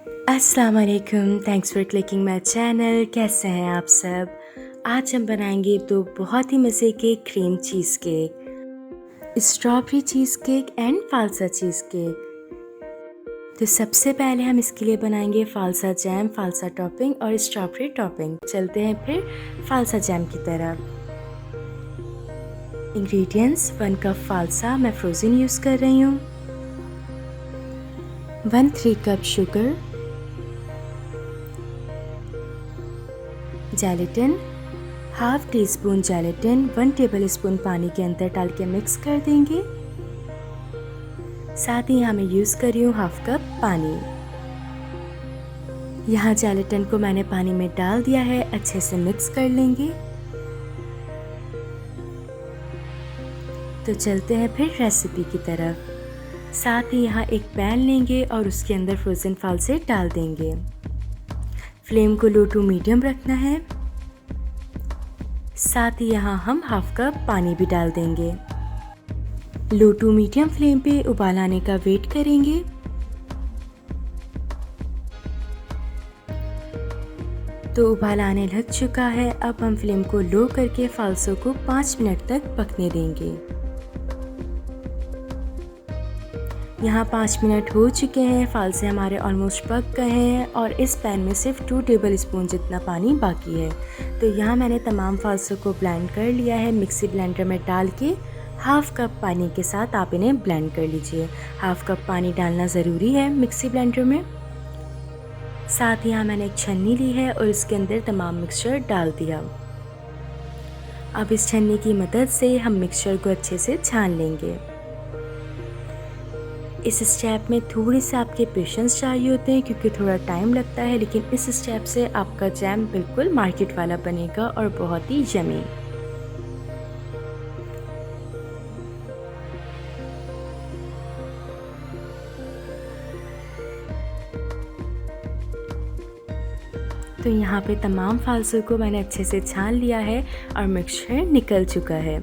अस्सलाम वालेकुम, thanks for clicking my channel. कैसे हैं आप सब? आज हम बनाएंगे तो बहुत ही मज़े के cream cheese cake, strawberry cheese cake and फालसा चीज़ केक। तो सबसे पहले हम इसके लिए बनाएंगे फालसा जैम, फालसा टॉपिंग और स्ट्रॉबेरी टॉपिंग। चलते हैं फिर फालसा जैम की तरफ। इंग्रेडिएंट्स 1 कप फालसा, मैं फ्रोज़न यूज़ कर रही हूँ। 1/3 cup sugar, gelatin, half teaspoon gelatin 1 tablespoon पानी के अंदर डाल के मिक्स कर देंगे। साथ ही यहाँ मैं यूज़ कर रही हूँ हाफ कप पानी। यहाँ जेलेटिन को मैंने पानी में डाल दिया है, अच्छे से मिक्स कर लेंगे। तो चलते हैं फिर रेसिपी की तरफ। साथ ही यहाँ एक पैन लेंगे और उसके अंदर फ्रोज़न फालसे डाल देंगे। फ्लेम को लो टू मीडियम रखना है। साथ ही यहाँ हम हाफ कप पानी भी डाल देंगे। लो टू मीडियम फ्लेम पे उबाल आने का वेट करेंगे। तो उबाल आने लग चुका है। अब हम फ्लेम को लो करके फालसों को 5 मिनट तक पकने देंगे। यहाँ 5 मिनट हो चुके हैं, फालसे हमारे ऑलमोस्ट पक गए हैं और इस पैन में सिर्फ 2 टेबल स्पून जितना पानी बाकी है। तो यहाँ मैंने तमाम फालसों को ब्लेंड कर लिया है। मिक्सी ब्लेंडर में डाल के हाफ कप पानी के साथ आप इन्हें ब्लेंड कर लीजिए। हाफ कप पानी डालना ज़रूरी है मिक्सी ब्लेंडर में। साथ ही यहाँ मैंने एक छन्नी ली है और इसके अंदर तमाम मिक्सचर डाल दिया। अब इस छन्नी की मदद से हम मिक्सचर को अच्छे से छान लेंगे। इस स्टेप में थोड़ी सी आपके पेशेंस चाहिए होते हैं क्योंकि थोड़ा टाइम लगता है, लेकिन इस स्टेप से आपका जैम बिल्कुल मार्केट वाला बनेगा और बहुत ही यमी। तो यहाँ पे तमाम फालसों को मैंने अच्छे से छान लिया है और मिक्सचर निकल चुका है।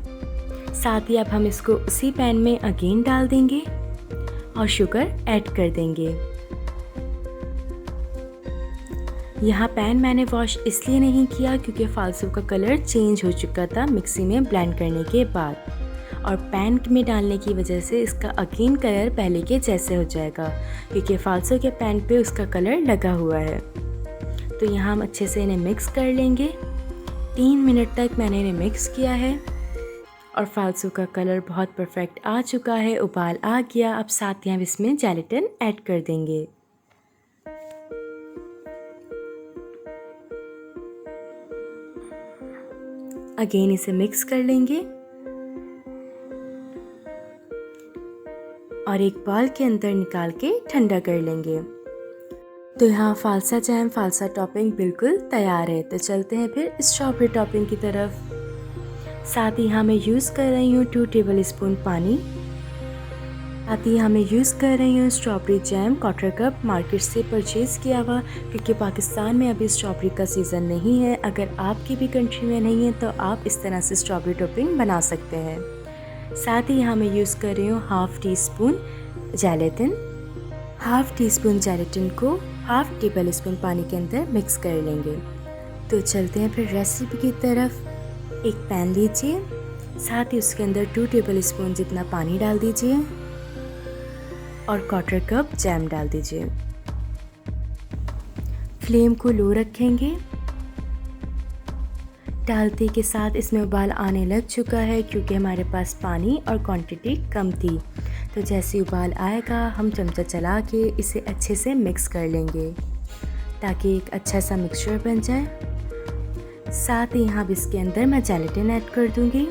साथ ही अब हम इसको उसी पैन में अगेन डाल देंगे और शुगर ऐड कर देंगे। यहाँ पैन मैंने वॉश इसलिए नहीं किया क्योंकि फालसों का कलर चेंज हो चुका था मिक्सी में ब्लेंड करने के बाद, और पैन में डालने की वजह से इसका अगेन कलर पहले के जैसे हो जाएगा क्योंकि फालसों के पैन पे उसका कलर लगा हुआ है। तो यहाँ हम अच्छे से इन्हें मिक्स कर लेंगे। 3 मिनट तक मैंने इन्हें मिक्स किया है और फालसों का कलर बहुत परफेक्ट आ चुका है, उबाल आ गया। अब साथ ही हम इसमें जेलेटिन ऐड कर देंगे। अगेन इसे मिक्स कर लेंगे और एक बाउल के अंदर निकाल के ठंडा कर लेंगे। तो यहाँ फालसा जैम, फालसा टॉपिंग बिल्कुल तैयार है। तो चलते हैं फिर स्ट्रॉबेरी टॉपिंग की तरफ। साथ ही यहाँ मैं यूज़ कर रही हूँ 2 टेबल स्पून पानी। साथ ही यहाँ मैं यूज़ कर रही हूँ स्ट्रॉबेरी जैम 1/4 कप, मार्केट से परचेज़ किया हुआ, क्योंकि पाकिस्तान में अभी स्ट्रॉबेरी का सीज़न नहीं है। अगर आपकी भी कंट्री में नहीं है तो आप इस तरह से स्ट्रॉबेरी टॉपिंग बना सकते हैं। साथ ही यहाँ मैं यूज़ कर रही हूँ half teaspoon gelatin. Half teaspoon gelatin को हाफ़ टेबल स्पून पानी के अंदर मिक्स कर लेंगे। तो चलते हैं फिर रेसिपी की तरफ। एक पैन लीजिए, साथ ही उसके अंदर 2 टेबल स्पून जितना पानी डाल दीजिए और 1/4 कप जैम डाल दीजिए। फ्लेम को लो रखेंगे। डालते के साथ इसमें उबाल आने लग चुका है क्योंकि हमारे पास पानी और क्वांटिटी कम थी। तो जैसे उबाल आएगा हम चमचा चला के इसे अच्छे से मिक्स कर लेंगे ताकि एक अच्छा सा मिक्सचर बन जाए। साथ ही यहाँ इसके अंदर मैं जेलेटिन ऐड कर दूंगी।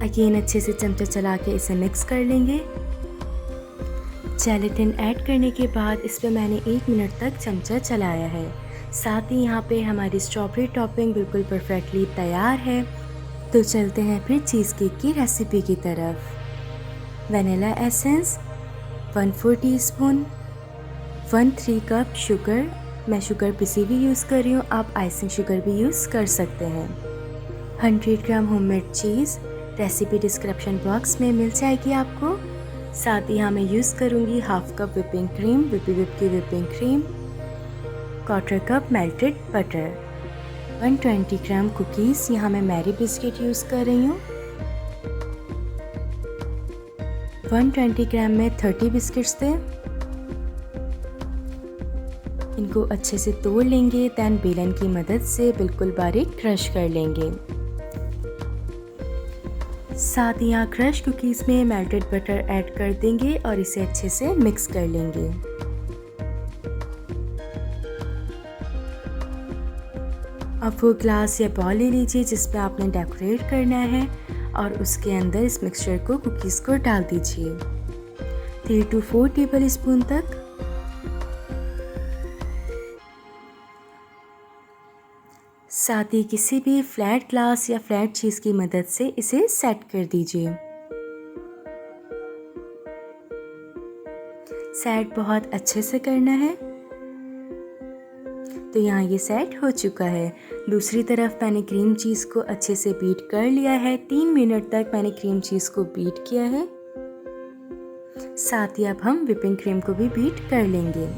अगेन अच्छे से चमचा चला के इसे मिक्स कर लेंगे। जेलेटिन ऐड करने के बाद इस पर मैंने 1 मिनट तक चमचा चलाया है। साथ ही यहाँ पे हमारी स्ट्रॉबेरी टॉपिंग बिल्कुल परफेक्टली तैयार है। तो चलते हैं फिर चीज़ केक की रेसिपी की तरफ। Vanilla essence 1/4 teaspoon, 1/3 cup sugar, मैं शुगर पिसी भी यूज़ कर रही हूँ, आप आइसिंग शुगर भी यूज़ कर सकते हैं। 100 ग्राम होममेड चीज़, रेसिपी डिस्क्रिप्शन बॉक्स में मिल जाएगी आपको। साथ ही यहाँ मैं यूज़ करूँगी half cup whipping cream, whip की whipping cream, 1/4 cup melted butter, 120 gram cookies. यहाँ मैं मैरी बिस्किट यूज़ कर रही हूँ। 120 ग्राम में 30 बिस्किट्स थे। इनको अच्छे से तोड़ लेंगे, दैन बेलन की मदद से बिल्कुल बारीक क्रश कर लेंगे। साथ ही यहाँ क्रश कुकीज़ में मेल्टेड बटर ऐड कर देंगे और इसे अच्छे से मिक्स कर लेंगे। अब वो ग्लास या बॉल ले लीजिए जिसमें आपने डेकोरेट करना है और उसके अंदर इस मिक्सचर को, कुकीज़ को डाल दीजिए 3 to 4 टेबल स्पून तक। साथ ही किसी भी फ्लैट ग्लास या फ्लैट चीज़ की मदद से इसे सेट कर दीजिए। सेट बहुत अच्छे से करना है। तो यहाँ ये सेट हो चुका है। दूसरी तरफ मैंने क्रीम चीज़ को अच्छे से बीट कर लिया है। 3 मिनट तक मैंने क्रीम चीज़ को बीट किया है। साथ ही अब हम विपिंग क्रीम को भी बीट कर लेंगे।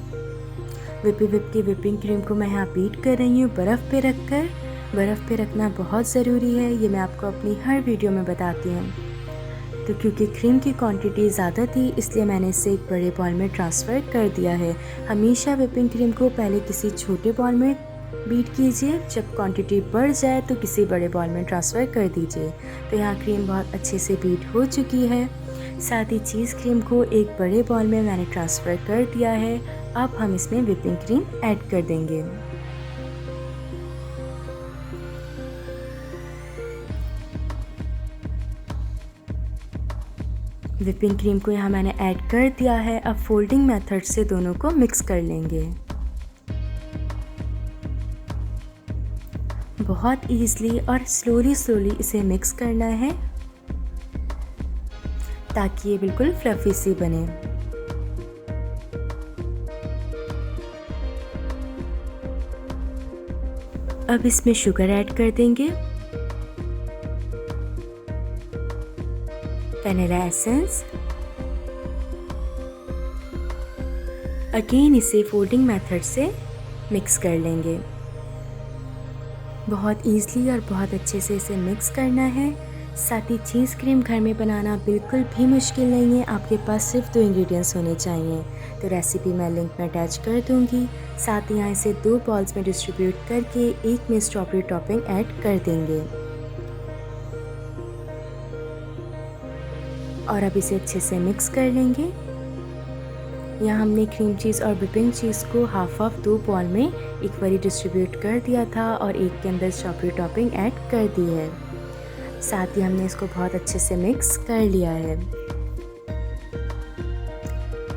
विप की विपिंग क्रीम को मैं यहाँ बीट कर रही हूँ बर्फ़ पे रखकर। बर्फ़ पे रखना बहुत ज़रूरी है, ये मैं आपको अपनी हर वीडियो में बताती हूँ। तो क्योंकि क्रीम की क्वांटिटी ज़्यादा थी इसलिए मैंने इसे एक बड़े बॉल में ट्रांसफ़र कर दिया है। हमेशा विपिंग क्रीम को पहले किसी छोटे बॉल में बीट कीजिए, जब क्वांटिटी बढ़ जाए तो किसी बड़े बॉल में ट्रांसफ़र कर दीजिए। तो यहाँ क्रीम बहुत अच्छे से बीट हो चुकी है। साथ ही चीज़ क्रीम को एक बड़े बॉल में मैंने ट्रांसफ़र कर दिया है। अब हम इसमें विपिंग क्रीम ऐड कर देंगे। विपिंग क्रीम को यहाँ मैंने ऐड कर दिया है। अब फोल्डिंग मेथड से दोनों को मिक्स कर लेंगे। बहुत ईज़िली और स्लोली इसे मिक्स करना है ताकि ये बिल्कुल फ्लफ़ी सी बने। अब इसमें शुगर ऐड कर देंगे, वैनिला एसेंस। अगेन इसे फोल्डिंग मेथड से मिक्स कर लेंगे। बहुत ईज़िली और बहुत अच्छे से इसे मिक्स करना है। साथ ही चीज़ क्रीम घर में बनाना बिल्कुल भी मुश्किल नहीं है, आपके पास सिर्फ 2 इंग्रेडिएंट्स होने चाहिए। तो रेसिपी मैं लिंक में अटैच कर दूंगी। साथ ही यहाँ इसे 2 बॉल्स में डिस्ट्रीब्यूट करके एक में स्ट्रॉबेरी टॉपिंग ऐड कर देंगे और अब इसे अच्छे से मिक्स कर लेंगे। यहाँ हमने क्रीम चीज़ और विपिंग चीज़ को हाफ 2 बॉल में एक बारी डिस्ट्रीब्यूट कर दिया था और एक के अंदर स्ट्रॉबेरी टॉपिंग ऐड कर दी है। साथ ही हमने इसको बहुत अच्छे से मिक्स कर लिया है।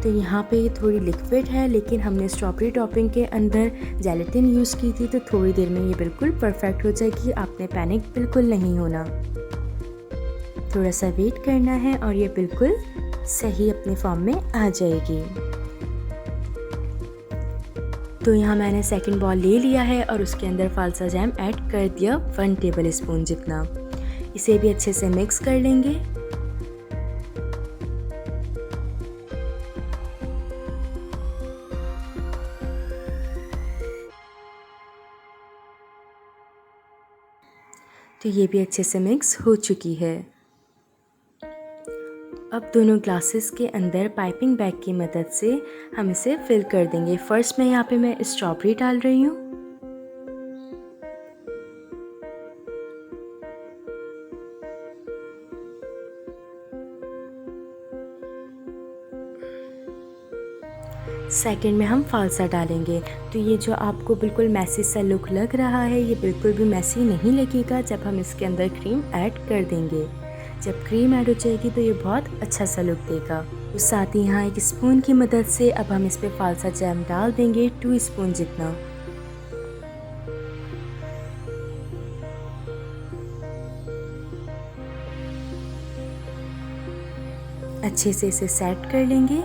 तो यहाँ पे ये थोड़ी लिक्विड है, लेकिन हमने स्ट्रॉबेरी टॉपिंग के अंदर जेलेटिन यूज़ की थी, तो थोड़ी देर में ये बिल्कुल परफेक्ट हो जाएगी। आपने पैनिक बिल्कुल नहीं होना, थोड़ा सा वेट करना है और ये बिल्कुल सही अपने फॉर्म में आ जाएगी। तो यहाँ मैंने सेकंड बॉल ले लिया है और उसके अंदर फालसा जैम ऐड कर दिया 1 टेबल स्पून जितना। इसे भी अच्छे से मिक्स कर लेंगे। तो ये भी अच्छे से मिक्स हो चुकी है। अब दोनों ग्लासेस के अंदर पाइपिंग बैग की मदद से हम इसे फिल कर देंगे। फर्स्ट में यहाँ पे मैं स्ट्रॉबेरी डाल रही हूँ। सेकंड में हम फालसा डालेंगे। तो ये जो आपको बिल्कुल मैसी सा लुक लग रहा है, ये बिल्कुल भी मैसी नहीं लगेगा जब हम इसके अंदर क्रीम ऐड कर देंगे। जब क्रीम ऐड हो जाएगी तो ये बहुत अच्छा सा लुक देगा। तो साथ ही यहाँ एक स्पून की मदद से अब हम इस पर फालसा जैम डाल देंगे 2 स्पून जितना। अच्छे से इसे सेट कर लेंगे।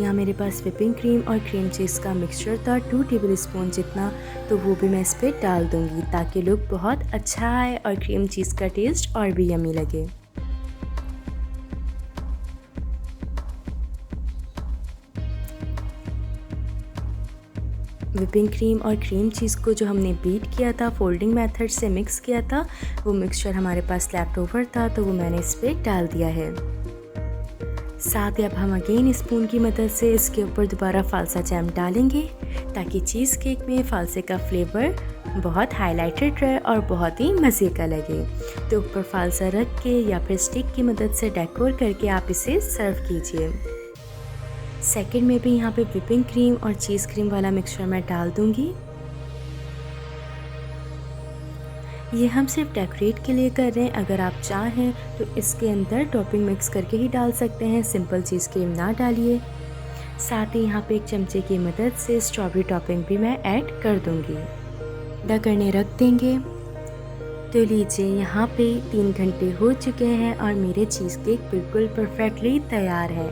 ही यहाँ मेरे पास व्हिपिंग क्रीम और क्रीम चीज़ का मिक्सचर था 2 टेबल स्पून जितना, तो वो भी मैं इस पर डाल दूँगी ताकि लुक बहुत अच्छा आए और क्रीम चीज़ का टेस्ट और भी यमी लगे। व्हिपिंग क्रीम और क्रीम चीज़ को जो हमने बीट किया था, फोल्डिंग मेथड से मिक्स किया था, वो मिक्सचर हमारे पास लेफ्ट ओवर था तो वो मैंने इस पर डाल दिया है। साथ ही अब हम अगेन स्पून की मदद से इसके ऊपर दोबारा फालसा जैम डालेंगे ताकि चीज़ केक में फालसे का फ्लेवर बहुत हाईलाइटेड रहे और बहुत ही मज़े का लगे। तो ऊपर फालसा रख के या फिर स्टिक की मदद से डेकोर करके आप इसे सर्व कीजिए। सेकंड में भी यहाँ पे व्हिपिंग क्रीम और चीज़ क्रीम वाला मिक्सचर मैं डाल दूँगी। ये हम सिर्फ डेकोरेट के लिए कर रहे हैं, अगर आप चाहें तो इसके अंदर टॉपिंग मिक्स करके ही डाल सकते हैं, सिंपल चीज़ क्रीम ना डालिए। साथ ही यहाँ पे एक चमचे की मदद से स्ट्रॉबेरी टॉपिंग भी मैं ऐड कर दूँगी। ढकने रख देंगे। तो लीजिए यहाँ पे 3 घंटे हो चुके हैं और मेरे चीज़ केक बिल्कुल परफेक्टली तैयार है।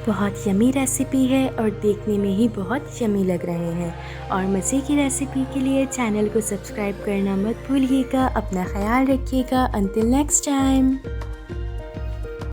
बहुत यमी रेसिपी है और देखने में ही बहुत यमी लग रहे हैं। और मज़े की रेसिपी के लिए चैनल को सब्सक्राइब करना मत भूलिएगा। अपना ख्याल रखिएगा। Until next time.